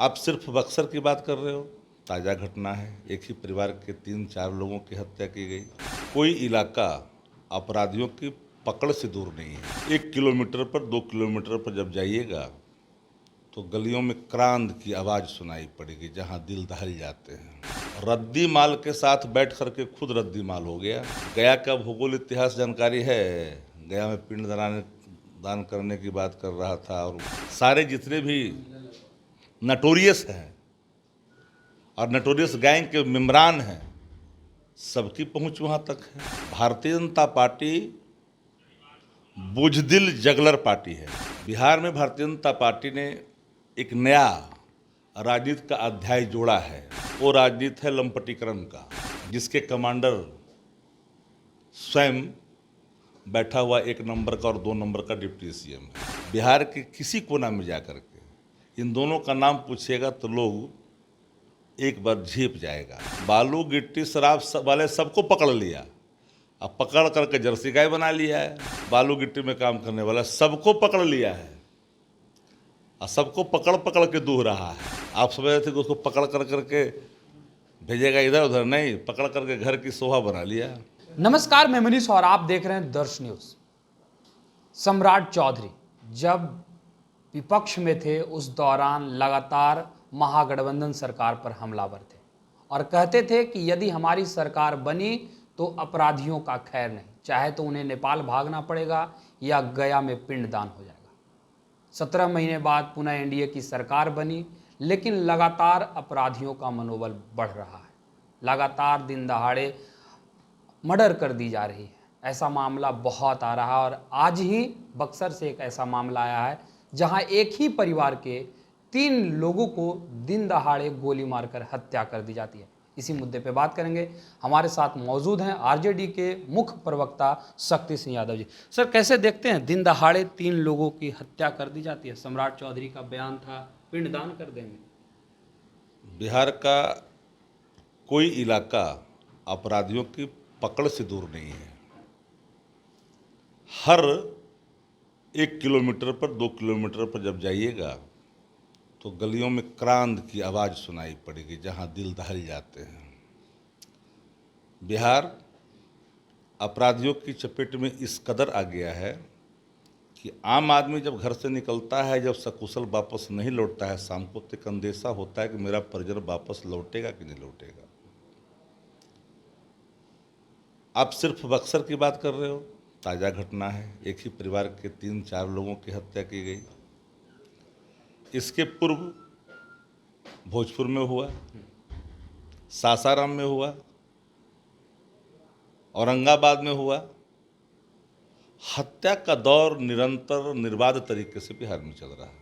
आप सिर्फ बक्सर की बात कर रहे हो। ताज़ा घटना है, एक ही परिवार के 3-4 लोगों की हत्या की गई। कोई इलाका अपराधियों की पकड़ से दूर नहीं है। 1 किलोमीटर पर 2 किलोमीटर पर जब जाइएगा तो गलियों में क्रांत की आवाज़ सुनाई पड़ेगी, जहां दिल दहल जाते हैं। रद्दी माल के साथ बैठ करके खुद रद्दी माल हो गया। गया का भूगोल इतिहास जानकारी है। गया में पिंड दान करने की बात कर रहा था, और सारे जितने भी नटोरियस हैं और नटोरियस गैंग के मेम्बरान हैं, सबकी पहुंच वहां तक है। Bharatiya Janata party बुजदिल juggler party है। बिहार में भारतीय जनता पार्टी ने एक नया राजनीति का अध्याय जोड़ा है। वो राजनीति है लंपटीकरण का, जिसके कमांडर स्वयं बैठा हुआ 1 नंबर का और 2 नंबर का डिप्टी सीएम है। बिहार के किसी कोना में जाकर के इन दोनों का नाम पूछिएगा तो लोग एक बार झेप जाएगा। बालू गिट्टी शराब वाले सबको पकड़ लिया, अब पकड़ करके जर्सी गाय बना लिया है। बालू गिट्टी में काम करने वाला सबको पकड़ लिया है और सबको पकड़ पकड़ के दूह रहा है। आप समझ रहे थे कि उसको पकड़ कर करके भेजेगा इधर उधर, नहीं, पकड़ करके घर की शोभा बना लिया। नमस्कार, मैं मनीष और आप देख रहे हैं दर्श न्यूज। सम्राट चौधरी जब विपक्ष में थे उस दौरान लगातार महागठबंधन सरकार पर हमलावर थे और कहते थे कि यदि हमारी सरकार बनी तो अपराधियों का खैर नहीं, चाहे तो उन्हें नेपाल भागना पड़ेगा या गया में पिंडदान हो जाएगा। 17 महीने बाद पुनः एनडीए की सरकार बनी, लेकिन लगातार अपराधियों का मनोबल बढ़ रहा है। लगातार दिन दहाड़े मर्डर कर दी जा रही है। ऐसा मामला बहुत आ रहा है और आज ही बक्सर से एक ऐसा मामला आया है जहां एक ही परिवार के 3 लोगों को दिन दहाड़े गोली मारकर हत्या कर दी जाती है। इसी मुद्दे पे बात करेंगे। हमारे साथ मौजूद हैं आरजेडी के मुख्य प्रवक्ता शक्ति सिंह यादव जी। सर, कैसे देखते हैं दिन दहाड़े 3 लोगों की हत्या कर दी जाती है? सम्राट चौधरी का बयान था पिंडदान कर देंगे। बिहार का कोई इलाका अपराधियों की पकड़ से दूर नहीं है। हर 1 किलोमीटर पर 2 किलोमीटर पर जब जाइएगा तो गलियों में क्रांत की आवाज़ सुनाई पड़ेगी, जहां दिल दहल जाते हैं। बिहार अपराधियों की चपेट में इस कदर आ गया है कि आम आदमी जब घर से निकलता है, जब सकुशल वापस नहीं लौटता है शाम को, तो एक अंदेशा होता है कि मेरा परिजन वापस लौटेगा कि नहीं लौटेगा। आप सिर्फ बक्सर की बात कर रहे हो। ताज़ा घटना है, एक ही परिवार के 3-4 लोगों की हत्या की गई। इसके पूर्व भोजपुर में हुआ, सासाराम में हुआ, औरंगाबाद में हुआ। हत्या का दौर निरंतर निर्बाध तरीके से बिहार में चल रहा है।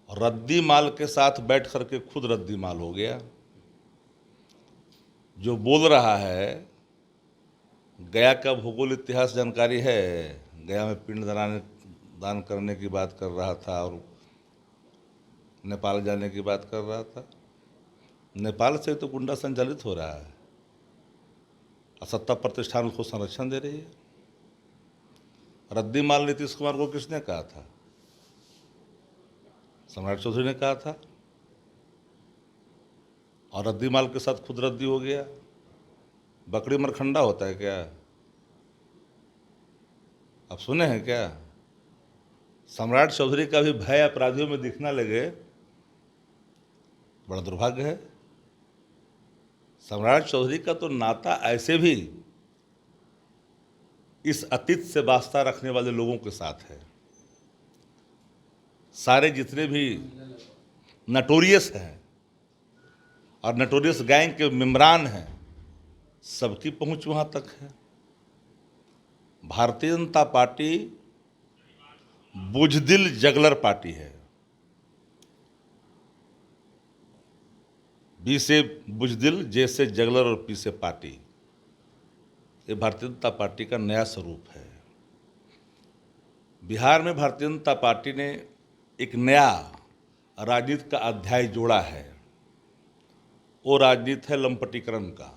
रद्दी माल के साथ बैठ करके खुद रद्दी माल हो गया। जो बोल रहा है, गया का भूगोल इतिहास जानकारी है। गया में पिंड दान करने की बात कर रहा था और नेपाल जाने की बात कर रहा था। नेपाल से तो गुंडा संचालित हो रहा है और सत्ता प्रतिष्ठान उसको संरक्षण दे रही है। रद्दी माल नीतीश कुमार को किसने कहा था? सम्राट चौधरी ने कहा था, और रद्दी माल के साथ खुद रद्दी हो गया। बकरी मरखंडा होता है क्या? आप सुने हैं क्या? सम्राट चौधरी का भी भय अपराधियों में दिखना लगे, बड़ा दुर्भाग्य है। सम्राट चौधरी का तो नाता ऐसे भी इस अतीत से वास्ता रखने वाले लोगों के साथ है। सारे जितने भी नटोरियस हैं और नटोरियस गैंग के मेम्बरान हैं, सबकी पहुंच वहां तक है। Bharatiya Janata party बुजदिल juggler party है। बी से बुजदिल, जे से जगलर और पी से पार्टी। ये भारतीय जनता पार्टी का नया स्वरूप है। बिहार में भारतीय जनता पार्टी ने एक नया राजनीति का अध्याय जोड़ा है। वो राजनीति है लंपटीकरण का,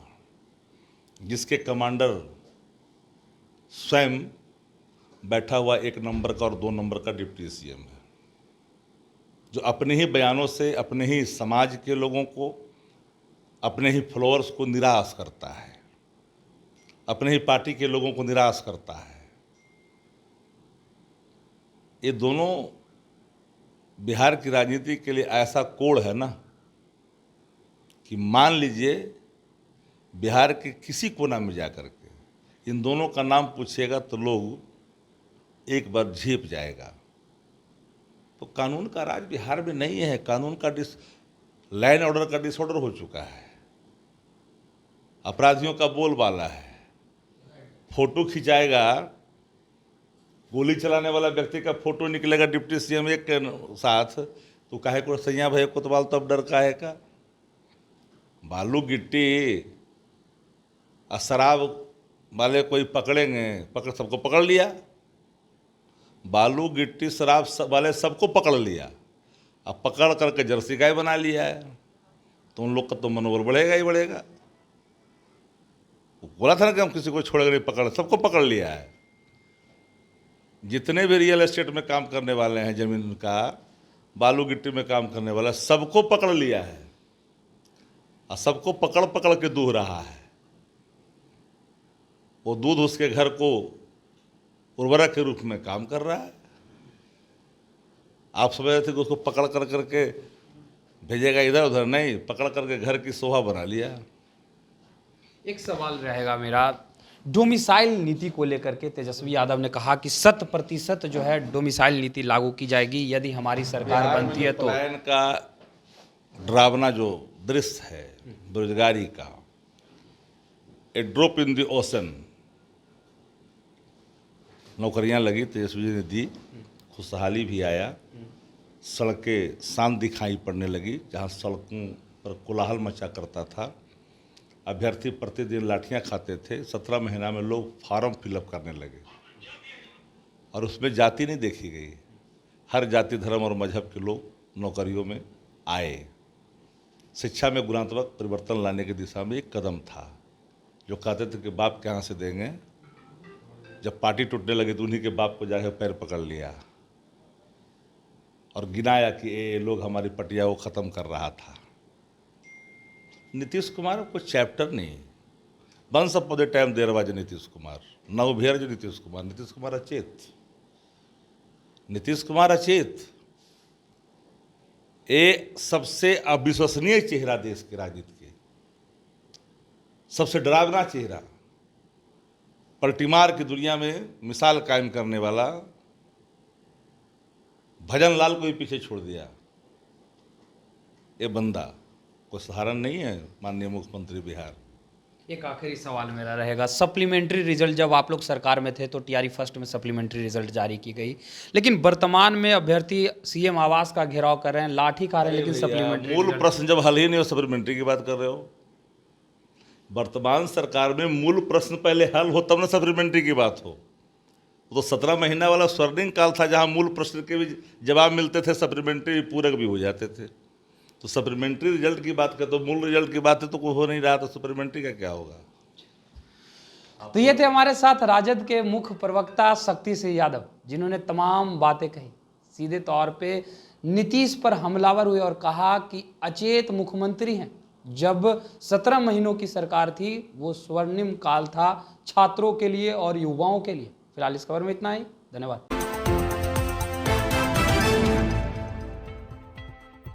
जिसके कमांडर स्वयं बैठा हुआ 1 नंबर का और 2 नंबर का डिप्टी सीएम है। जो अपने ही बयानों से अपने ही समाज के लोगों को, अपने ही फॉलोअर्स को निराश करता है, अपने ही पार्टी के लोगों को निराश करता है। ये दोनों बिहार की राजनीति के लिए ऐसा कोड है ना कि मान लीजिए बिहार के किसी कोना में जाकर के इन दोनों का नाम पूछेगा तो लोग एक बार झेप जाएगा। तो कानून का राज बिहार में नहीं है, कानून का लैंड ऑर्डर का डिसऑर्डर हो चुका है, अपराधियों का बोलबाला है। फोटो खिंचाएगा, गोली चलाने वाला व्यक्ति का फोटो निकलेगा डिप्टी सीएम एक के साथ, तो काहे को सैया भाई कोतवाल तो अब डर का है का। बालू गिट्टी और शराब वाले कोई पकड़ेंगे, सबको पकड़ लिया। बालू गिट्टी शराब वाले सबको पकड़ लिया, अब पकड़ करके जर्सी गाय बना लिया है, तो उन लोग का तो मनोबल बढ़ेगा ही बढ़ेगा। बोला था ना कि हम किसी को छोड़ेंगे नहीं, पकड़, सबको पकड़ लिया है। जितने भी रियल एस्टेट में काम करने वाले हैं, जमीन का बालू गिट्टी में काम करने वाला, सबको पकड़ लिया है और सबको पकड़ पकड़ के दूह रहा है। वो दूध उसके घर को उर्वरक के रूप में काम कर रहा है। आप समझ रहे थे कि उसको पकड़ कर करके भेजेगा इधर उधर, नहीं, पकड़ करके घर की शोभा बना लिया। एक सवाल रहेगा मेरा, डोमिसाइल नीति को लेकर के तेजस्वी यादव ने कहा कि 100% जो है डोमिसाइल नीति लागू की जाएगी यदि हमारी सरकार बनती है तो। पलायन का डरावना जो दृश्य है बेरोजगारी का, ए ड्रॉप इन द ओशन। नौकरियां लगी, तेजस्वी जी ने दी, खुशहाली भी आया, सड़कें शांत दिखाई पड़ने लगी। जहां सड़कों पर कोलाहल मचा करता था, अभ्यर्थी प्रतिदिन लाठियां खाते थे, 17 महीना में लोग फार्म फिलअप करने लगे और उसमें जाति नहीं देखी गई। हर जाति, धर्म और मजहब के लोग नौकरियों में आए। शिक्षा में गुणात्मक परिवर्तन लाने की दिशा में एक कदम था। जो कहते थे कि बाप कहाँ से देंगे, जब पार्टी टूटने लगी तो उन्हीं के बाप को जाकर पैर पकड़ लिया और गिनाया कि ये लोग हमारी पटिया को ख़त्म कर रहा था। नीतीश कुमार कोई चैप्टर नहीं, once upon the time there was Nitish Kumar, now here जो नीतीश कुमार। नीतीश कुमार अचेत, नीतीश कुमार अचेत। ये सबसे अविश्वसनीय चेहरा देश की राजनीति के, सबसे डरावना चेहरा, पलटीमार की दुनिया में मिसाल कायम करने वाला, भजन लाल को भी पीछे छोड़ दिया। ये बंदा कोई साधारण नहीं है, माननीय मुख्यमंत्री बिहार। एक आखिरी सवाल मेरा रहेगा, सप्लीमेंट्री रिजल्ट, जब आप लोग सरकार में थे तो टीआरई फर्स्ट में सप्लीमेंट्री रिजल्ट जारी की गई, लेकिन वर्तमान में अभ्यर्थी सीएम आवास का घेराव कर रहे हैं, लाठी खा रहे हैं, लेकिन सप्लीमेंट्री मूल प्रश्न जब हल ही नहीं हो, सप्लीमेंट्री की बात कर रहे हो। वर्तमान सरकार में मूल प्रश्न पहले हल हो तब ना सप्लीमेंट्री की बात हो। तो 17 महीना वाला स्वर्णिम काल था जहां मूल प्रश्न के भी जवाब मिलते थे, सप्लीमेंट्री पूरक भी हो जाते थे। तो सप्लीमेंट्री रिजल्ट की बात करते, तो मूल रिजल्ट की बात है तो कोई हो नहीं रहा, तो सप्लीमेंट्री का क्या होगा। तो ये थे हमारे साथ राजद के मुख्य प्रवक्ता शक्ति सिंह यादव, जिन्होंने तमाम बातें कही, सीधे तौर पे नीतीश पर हमलावर हुए और कहा कि अचेत मुख्यमंत्री हैं। जब 17 महीनों की सरकार थी वो स्वर्णिम काल था छात्रों के लिए और युवाओं के लिए। फिलहाल इस खबर में इतना ही, धन्यवाद।